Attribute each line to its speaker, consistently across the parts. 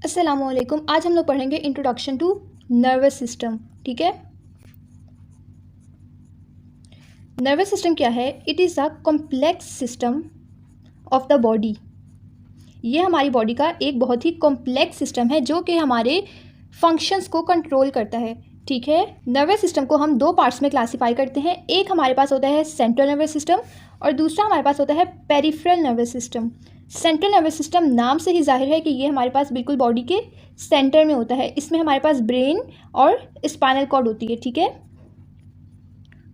Speaker 1: अस्सलामुअलैकुम। आज हम लोग पढ़ेंगे इंट्रोडक्शन टू नर्वस सिस्टम। ठीक है, नर्वस सिस्टम क्या है? It is a complex system of the body. ये हमारी बॉडी का एक बहुत ही कॉम्प्लेक्स सिस्टम है जो कि हमारे फंक्शंस को कंट्रोल करता है। ठीक है, नर्वस सिस्टम को हम दो पार्ट्स में क्लासीफाई करते हैं। एक हमारे पास होता है सेंट्रल नर्वस सिस्टम और दूसरा हमारे पास होता है peripheral nervous system. Central nervous system नाम से ही जाहिर है कि ये हमारे पास बिल्कुल बॉडी के सेंटर में होता है। इसमें हमारे पास ब्रेन और स्पाइनल कॉर्ड होती है। ठीक है,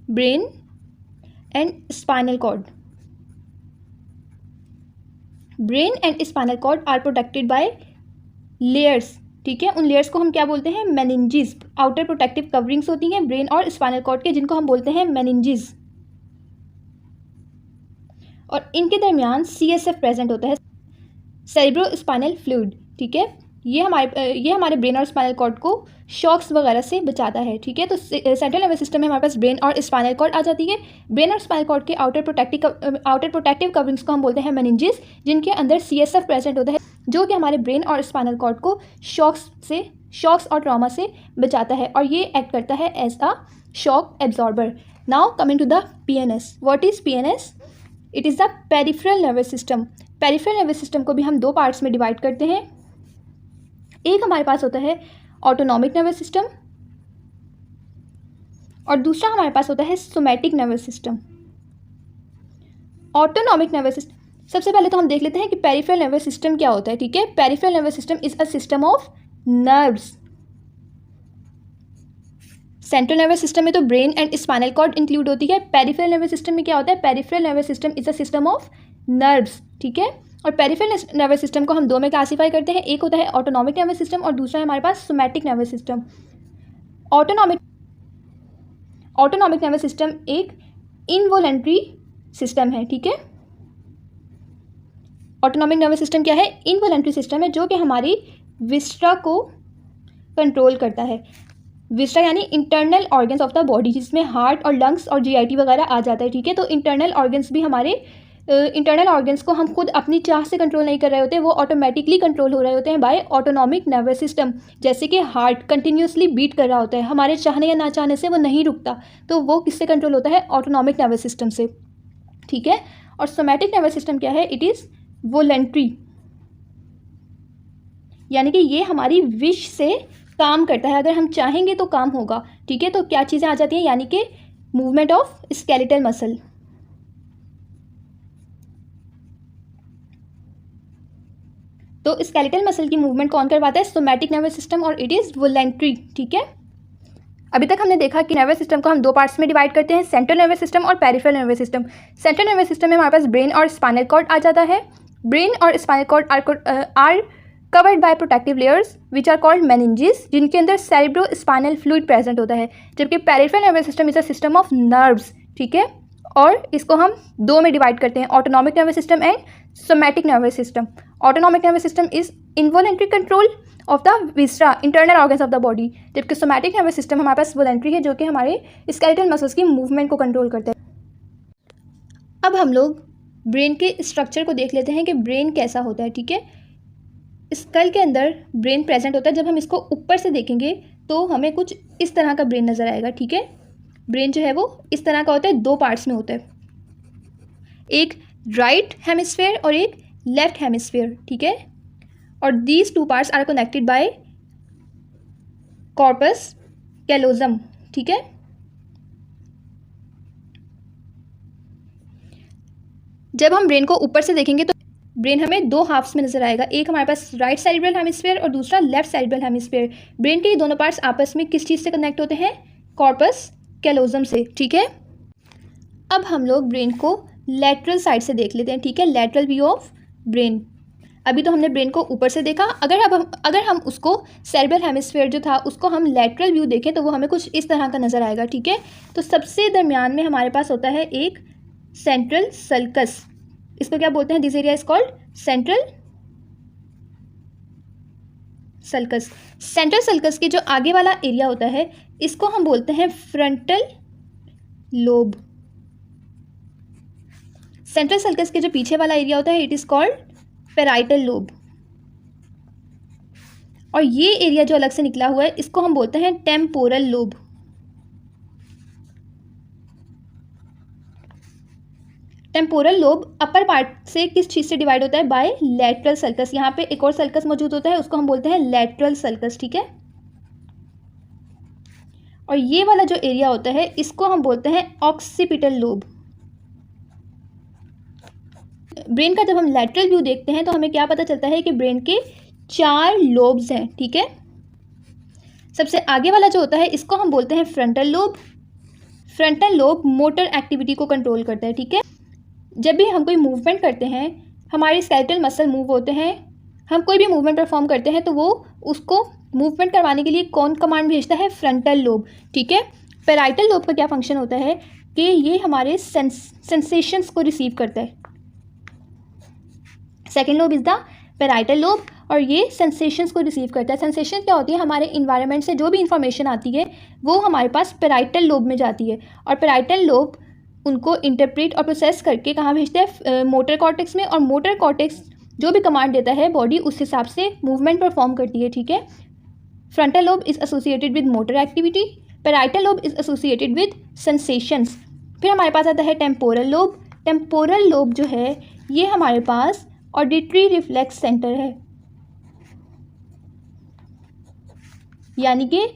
Speaker 1: brain and spinal cord. Brain and spinal cord are protected by layers. ठीक है, उन लेयर्स को हम क्या बोलते हैं? मेनिंजेस। आउटर प्रोटेक्टिव कवरिंग्स होती हैं ब्रेन और स्पाइनल कॉर्ड के, जिनको हम बोलते हैं मेनिंजेस। और इनके दरमियान CSF प्रेजेंट होता है, सेरिब्रो स्पाइनल फ्लूइड। ठीक है, ये हमारे ब्रेन और स्पाइनल कॉर्ड को शॉक्स वगैरह से बचाता है। ठीक है, तो सेंट्रल नर्वस सिस्टम में हमारे पास ब्रेन और स्पाइनल कॉर्ड आ जाती है। ब्रेन और स्पाइनल कॉर्ड के आउटर प्रोटेक्टिव कवरिंग्स को हम बोलते हैं मेनिंजेस, जिनके अंदर CSF प्रेजेंट होता है, जो कि हमारे ब्रेन और स्पाइनल कॉर्ड को शॉक्स और ट्रॉमा से बचाता है, और ये एक्ट करता है as a shock absorber. Now coming to the PNS। What is PNS? It is the peripheral nervous system. Peripheral nervous system को भी हम दो पार्ट्स में डिवाइड करते हैं। एक हमारे पास होता है ऑटोनॉमिक नर्वस सिस्टम और दूसरा हमारे पास होता है somatic nervous system. Autonomic nervous system, सबसे पहले तो हम देख लेते हैं कि पेरिफेरल नर्वस सिस्टम क्या होता है। ठीक है, peripheral nervous system is a system of nerves. Central nervous system में तो brain and spinal cord include होती है। पेरिफेरल नर्वस सिस्टम में क्या होता है? Peripheral nervous system is a system of nerves. ठीक है, और पेरिफेरल नर्वस सिस्टम को हम दो में क्लासीफाई करते हैं। एक होता है ऑटोनॉमिक नर्वस सिस्टम और दूसरा है हमारे पास somatic nervous system. Autonomic nervous system एक इनवॉलेंट्री सिस्टम है। ठीक है, ऑटोनॉमिक नर्वस सिस्टम क्या है? इनवॉलेंट्री सिस्टम है जो कि हमारी विस्ट्रा को कंट्रोल करता है। विस्टा यानी internal organs of the body, जिसमें हार्ट और लंग्स और GIT वगैरह आ जाता है। ठीक है, तो इंटरनल ऑर्गन्स भी हमारे इंटरनल ऑर्गन्स को हम खुद अपनी चाह से कंट्रोल नहीं कर रहे होते, वो ऑटोमेटिकली कंट्रोल हो रहे होते हैं बाय ऑटोनॉमिक नर्वस सिस्टम। जैसे कि हार्ट कंटिन्यूसली बीट कर रहा होता है, हमारे चाहने या ना चाहने से वो नहीं रुकता, तो वो किससे कंट्रोल होता है? ऑटोनॉमिक नर्वस सिस्टम से। ठीक है, और सोमैटिक नर्वस सिस्टम क्या है? इट इज़ वोलेंट्री, यानी कि ये हमारी विश से काम करता है। अगर हम चाहेंगे तो काम होगा। ठीक है, तो क्या चीज़ें आ जाती हैं? यानी कि मूवमेंट ऑफ स्केलेटल मसल। तो स्केलेटल मसल की मूवमेंट कौन करवाता है? सोमैटिक नर्वस सिस्टम, और इट इज़ वोलेंट्री। ठीक है, अभी तक हमने देखा कि नर्वस सिस्टम को हम दो पार्ट्स में डिवाइड करते हैं, सेंट्रल नर्वस सिस्टम और peripheral nervous system. Central nervous system में हमारे पास ब्रेन और स्पाइनल कॉर्ड आ जाता है। ब्रेन और spinal cord are covered by protective layers which are called meninges, जिनके अंदर सेरिब्रो स्पाइनल फ्लूइड प्रेजेंट होता है। जबकि peripheral nervous system is a system of nerves. ठीक है, और इसको हम दो में डिवाइड करते हैं, autonomic nervous system and somatic nervous system. Autonomic nervous system is involuntary control of the viscera, internal organs of the body, जबकि सोमैटिक नर्वस सिस्टम हमारे पास वोलेंट्री है, जो कि हमारे स्केलेटल मसल्स की मूवमेंट को कंट्रोल करता है। अब हम लोग ब्रेन के स्ट्रक्चर को देख लेते हैं कि ब्रेन कैसा होता है। ठीक है, स्कल के अंदर ब्रेन प्रेजेंट होता है। जब हम इसको ऊपर से देखेंगे तो हमें कुछ इस तरह का ब्रेन नज़र आएगा। ठीक है, ब्रेन जो है वो इस तरह का होता है, दो पार्ट्स में होता है, एक राइट हेमिस्फेयर और एक लेफ्ट हेमिस्फेयर। ठीक है, और these two parts are connected by corpus callosum. ठीक है, जब हम ब्रेन को ऊपर से देखेंगे तो ब्रेन हमें दो हाफ्स में नजर आएगा, एक हमारे पास राइट सेरिब्रल हेमिस्फीयर और दूसरा लेफ्ट सेरिब्रल हेमिस्फीयर। ब्रेन के ये दोनों पार्ट्स आपस में किस चीज़ से कनेक्ट होते हैं? कॉर्पस कैलोजम से। ठीक है, अब हम लोग ब्रेन को लेटरल साइड से देख लेते हैं। ठीक है, लेटरल व्यू ऑफ ब्रेन। अभी तो हमने ब्रेन को ऊपर से देखा, अगर हम उसको सेरिब्रल हेमिस्फीयर जो था उसको हम लेटरल व्यू देखें तो वो हमें कुछ इस तरह का नज़र आएगा। ठीक है, तो सबसे दरमियान में हमारे पास होता है एक सेंट्रल सल्कस। इसको क्या बोलते हैं? This area is called central sulcus. Central sulcus के जो आगे वाला एरिया होता है इसको हम बोलते हैं फ्रंटल लोब। सेंट्रल सल्कस के जो पीछे वाला एरिया होता है it is called parietal lobe. और ये एरिया जो अलग से निकला हुआ है इसको हम बोलते हैं temporal lobe. Temporal lobe upper part से किस चीज़ से डिवाइड होता है? By lateral sulcus. यहाँ पे एक और सल्कस मौजूद होता है, उसको हम बोलते हैं लैटरल सल्कस, ठीक है। और ये वाला जो एरिया होता है इसको हम बोलते हैं ऑक्सीपिटल लोब। ब्रेन का जब हम लैटरल व्यू देखते हैं तो हमें क्या पता चलता है कि ब्रेन के 4 लोब्स हैं, ठीक है। सबसे आगे वाला जो होता है इसको हम बोलते हैं frontal lobe. Frontal lobe motor activity को कंट्रोल करता है, ठीक है। जब भी हम कोई मूवमेंट करते हैं, हमारे स्केलेटल मसल मूव होते हैं, हम कोई भी मूवमेंट परफॉर्म करते हैं तो वो उसको मूवमेंट करवाने के लिए कौन कमांड भेजता है? फ्रंटल लोब, ठीक है। पैराइटल लोब का क्या फंक्शन होता है कि ये हमारे सेंसेशंस को रिसीव करता है। Second lobe is the parietal lobe और ये सेंसेशंस को रिसीव करता है। सेंसेशन क्या होती है? हमारे इन्वायरमेंट से जो भी इंफॉर्मेशन आती है वो हमारे पास पैराइटल लोब में जाती है और पैराइटल लोब उनको इंटरप्रेट और प्रोसेस करके कहाँ भेजते हैं? मोटर कॉर्टेक्स में। और मोटर कॉर्टेक्स जो भी कमांड देता है बॉडी उस हिसाब से मूवमेंट परफॉर्म करती है, ठीक है। Frontal lobe is associated with motor activity, parietal lobe is associated with sensations. फिर हमारे पास आता है टेम्पोरल लोब। टेम्पोरल लोब जो है ये हमारे पास ऑडिटरी रिफ्लेक्स सेंटर है, यानी कि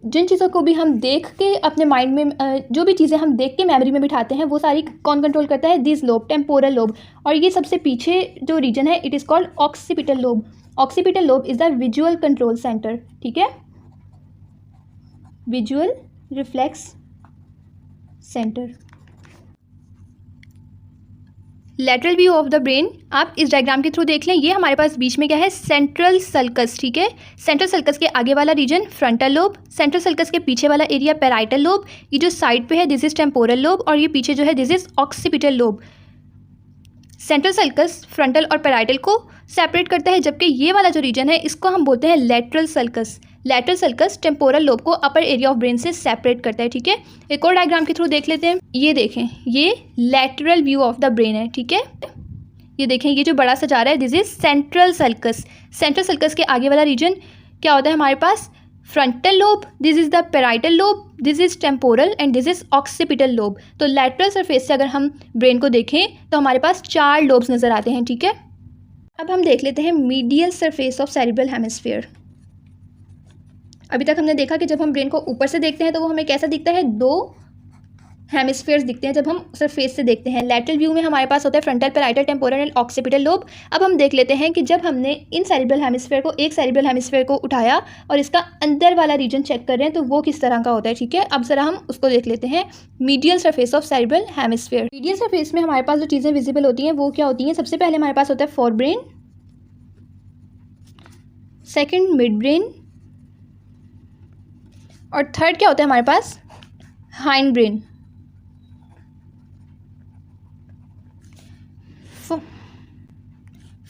Speaker 1: जिन चीज़ों को भी हम देख के अपने माइंड में जो भी चीज़ें हम देख के मेमोरी में बिठाते हैं वो सारी कौन कंट्रोल करता है? This lobe, temporal lobe. और ये सबसे पीछे जो रीजन है it is called occipital lobe. Occipital lobe is the visual control centre, ठीक है, visual reflex centre. Lateral view of the brain आप इस डायग्राम के थ्रू देख लें। ये हमारे पास बीच में क्या है? सेंट्रल सल्कस, ठीक है। सेंट्रल सल्कस के आगे वाला region frontal lobe, central sulcus के पीछे वाला एरिया पैराइटल लोब, ये जो साइड पे है दिस इज टेम्पोरल लोब और ये पीछे जो है this is occipital lobe. Central sulcus frontal और पैराइटल को सेपरेट करता है, जबकि ये वाला जो रीजन है इसको हम बोलते हैं lateral sulcus. Lateral sulcus temporal lobe को अपर एरिया ऑफ ब्रेन से सेपरेट करता है, ठीक है। एक और डायग्राम के थ्रू देख लेते हैं। ये देखें, ये lateral view of the brain है, ठीक है। ये देखें, ये जो बड़ा सा जा रहा है this is central sulcus. Central sulcus के आगे वाला रीजन क्या होता है हमारे पास? Frontal lobe, this is the parietal lobe, this is temporal and this is occipital lobe. तो लेटरल सरफेस से अगर हम ब्रेन को देखें तो हमारे पास 4 लोब्स नज़र आते हैं, ठीक है। अब हम देख लेते हैं medial surface of cerebral hemisphere. अभी तक हमने देखा कि जब हम ब्रेन को ऊपर से देखते हैं तो वो हमें कैसा दिखता है? 2 हेमिस्फीयर्स दिखते हैं जब हम सरफेस से देखते हैं। लेटरल व्यू में हमारे पास होता है frontal, parietal, temporal and occipital lobe. अब हम देख लेते हैं कि जब हमने इन सेरिब्रल हेमिस्फीयर को, एक सेरिब्रल हेमिस्फीयर को उठाया और इसका अंदर वाला रीजन चेक कर रहे हैं तो वो किस तरह का होता है, ठीक है। अब जरा हम उसको देख लेते हैं, medial surface of cerebral hemisphere. Medial surface में हमारे पास जो चीज़ें विजिबल होती हैं वो क्या होती हैं? सबसे पहले हमारे पास होता है forebrain, second midbrain और थर्ड क्या होता है हमारे पास? Hindbrain.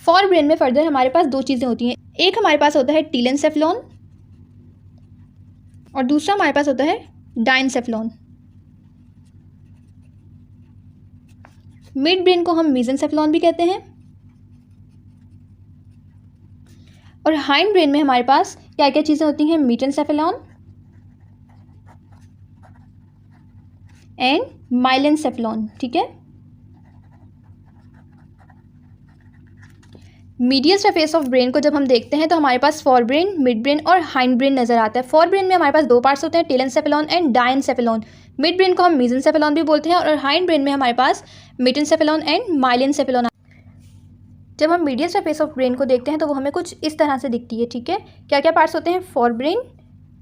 Speaker 1: फॉर ब्रेन में फर्दर हमारे पास 2 चीज़ें होती हैं। एक हमारे पास होता है टीलेंसेफ्लॉन और दूसरा हमारे पास होता है डायनसेफ्लॉन। मिड ब्रेन को हम मेसेनसेफ्लॉन भी कहते हैं और हाइंड ब्रेन में हमारे पास क्या क्या चीज़ें होती हैं? मीटेनसेफ्लॉन एंड माइलेनसेफ्लॉन, ठीक है। मीडियल सरफेस ऑफ ब्रेन को जब हम देखते हैं तो हमारे पास फोर ब्रेन, मिड ब्रेन और हाइंड ब्रेन नजर आता है। फोर ब्रेन में हमारे पास 2 पार्ट्स होते हैं, टेलेंसेफ्लॉन एंड डायनसेफ्लॉन। मिड ब्रेन को हम मेसेनसेफ्लॉन भी बोलते हैं और हाइंड ब्रेन में हमारे पास मीटेनसेफ्लॉन एंड माइलेनसेफ्लॉन। जब हम मीडियल सरफेस ऑफ ब्रेन को देखते हैं तो वो हमें कुछ इस तरह से दिखती है, ठीक है। क्या क्या पार्ट्स होते हैं? फोर ब्रेन,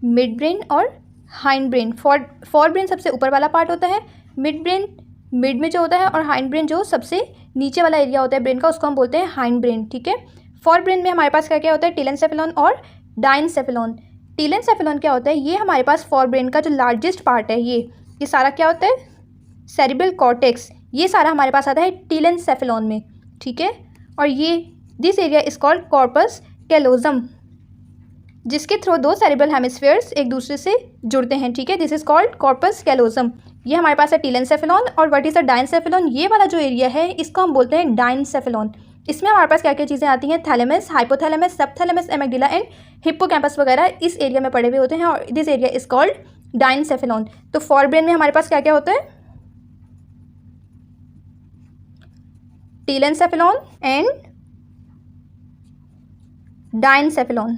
Speaker 1: मिड ब्रेन और हाइंड ब्रेन। फोर ब्रेन सबसे ऊपर वाला पार्ट होता है, मिड ब्रेन मिड में जो होता है और हाइंड ब्रेन जो सबसे नीचे वाला एरिया होता है ब्रेन का उसको हम बोलते हैं हाइंड ब्रेन, ठीक है। फोर ब्रेन में हमारे पास क्या क्या होता है? टेलेंसेफ्लॉन और डायनसेफ्लॉन। टेलेंसेफ्लॉन क्या होता है? ये हमारे पास फोर ब्रेन का जो लार्जेस्ट पार्ट है ये सारा क्या होता है? सेरिब्रल कॉर्टेक्स, ये सारा हमारे पास आता है टेलेंसेफ्लॉन में, ठीक है। और ये this area is called corpus callosum, जिसके थ्रू 2 सेरिब्रल हेमिस्फीयर्स एक दूसरे से जुड़ते हैं, ठीक है। This is called corpus callosum. ये हमारे पास है टेलेंसेफ्लॉन और व्हाट इज द डायनसेफ्लॉन? ये वाला जो एरिया है इसको हम बोलते हैं डायनसेफ्लॉन। इसमें हमारे पास क्या क्या चीज़ें आती हैं, thalamus, hypothalamus, subthalamus, amygdala and hippocampus वगैरह इस एरिया में पड़े हुए होते हैं और this area is called diencephalon. तो फोरब्रेन में हमारे पास क्या क्या होता है, टीलेंसेफेलॉन एंड डाइनसेफेलॉन,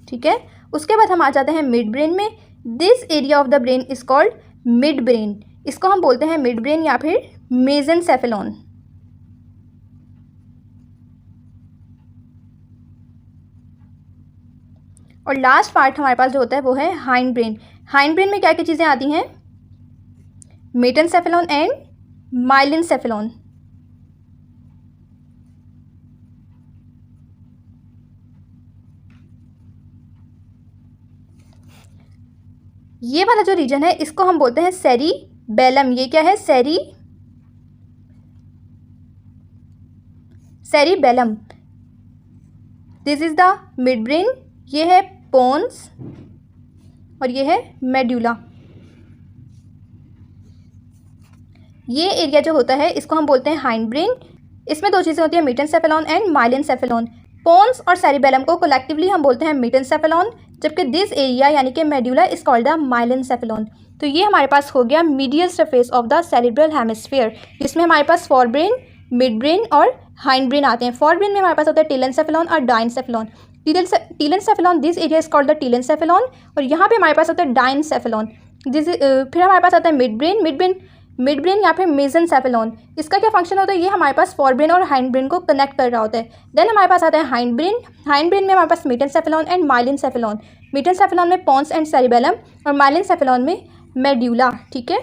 Speaker 1: ठीक है। उसके बाद हम आ जाते हैं मिड ब्रेन में। This area of the brain is called mid brain, इसको हम बोलते हैं मिड ब्रेन या फिर मेसेनसेफेलॉन। और लास्ट पार्ट हमारे पास जो होता है वो है हाइंड ब्रेन। हाइंड ब्रेन में क्या क्या चीज़ें आती हैं, मेटेनसेफेलॉन एंड माइलिनसेफेलॉन। ये वाला जो रीजन है इसको हम बोलते हैं सेरिबेलम। ये क्या है, cerebellum. This is the mid brain, ये है पोन्स और ये है मेड्यूला। ये एरिया जो होता है इसको हम बोलते हैं हाइंड ब्रेन। इसमें दो चीज़ें होती हैं, मेटेनसेफेलॉन एंड माइलिनसेफेलॉन। पोन्स और सेरिबेलम को कलेक्टिवली हम बोलते हैं मेटेनसेफेलॉन, जबकि दिस एरिया यानी कि मेड्यूला इज कॉल्ड द माइलिनसेफेलॉन। तो ये हमारे पास हो गया medial surface of the cerebral hemisphere, जिसमें हमारे पास फोर ब्रेन, मिड ब्रेन और हाइंड ब्रेन आते हैं। फोर ब्रेन में हमारे पास होता है टीलेंसेफेलॉन और diencephalon. Telencephalon this area is called the telencephalon, और यहाँ पे हमारे पास होता है डाइनसेफेलॉन। फिर हमारे पास आता है मिड ब्रेन या फिर मेसेनसेफेलॉन। इसका क्या फंक्शन होता है, ये हमारे पास फोर ब्रेन और हाइंड ब्रेन को कनेक्ट कर रहा होता है। देन हमारे पास आता है हाइंड ब्रेन। हाइंड ब्रेन में हमारे पास मेटेनसेफेलॉन एंड माइलिनसेफेलॉन। मेटेनसेफेलॉन में पोन्स एंड सेरिबेलम और माइलिनसेफेलॉन में मेड्यूला, ठीक है।